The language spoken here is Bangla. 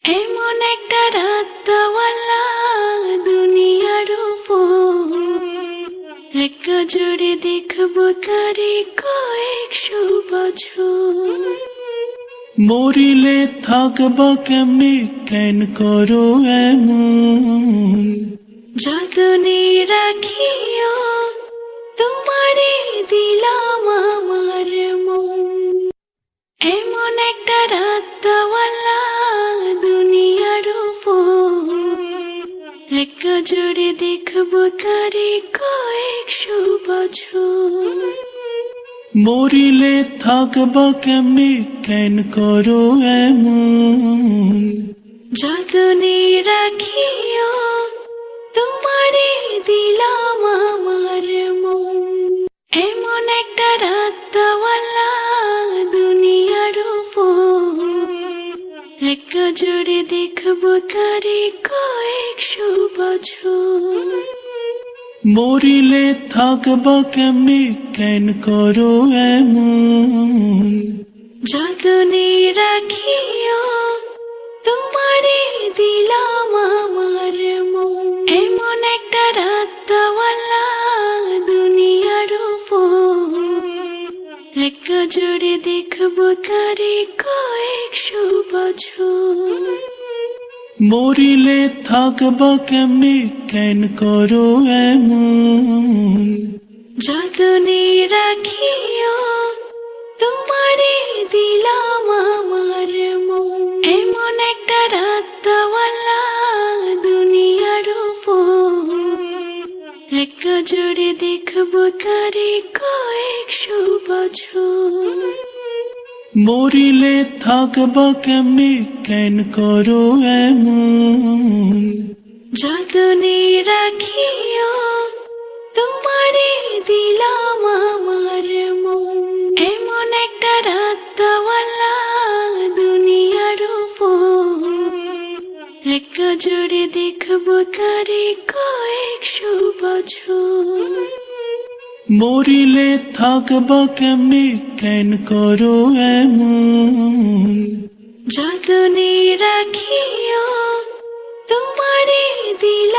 এমন একটা রাত দেওয়ালা দুনিয়ার উপর, এক নজরে দেখবো তারে কয়েকশো বছর। মরিলে থাকবা কেমনে, কেন করো এমন? যতনে রাখিও তোমারে দিলাম আমার মন। এমন একটা রাত দেওয়ালা দুনিয়ার উপর, এক নজরে দেখবো তারে কয়েকশো বছর। মরিলে থাকবা কেমনে, কেন করো এমন? যতনে রাখিও তোমারে দিলাম আমার মন। এমন একটা রাত দেওয়ালা দুনিয়ার উপর, এক নজরে দেখবো তারে কয়েকশো বছর। মরিলে থাকবা কেমনে, কেন করো এমন? যতনে রাখিও তোমারে দিলাম আমার মন। এমন একটা রাত দেওয়ালা দুনিয়ার উপর, এক নজরে দেখবো তারে কয়েকশো বছর। মরিলে থাকবা কেমনে, কেন করো এমন? যতনে রাখিও তোমারে দিলাম আমার মন। এমন একটা রাত দেওয়ালা দুনিয়ার উপর, এক নজরে দেখবো তারে কয়েকশো বছর। মরিলে থাকবা কেমনে, কেন করো এমন? যতনে রাখিও তোমারে দিলাম আমার মন। এমন একটা রাত দেওয়ালা দুনিয়ার উপর, এক নজরে দেখবো তারে কয়েকশো বছর। মরিলে থাকবা কেমনে, কেন করো এমন? যতনে রাখিও তোমারে দিলাম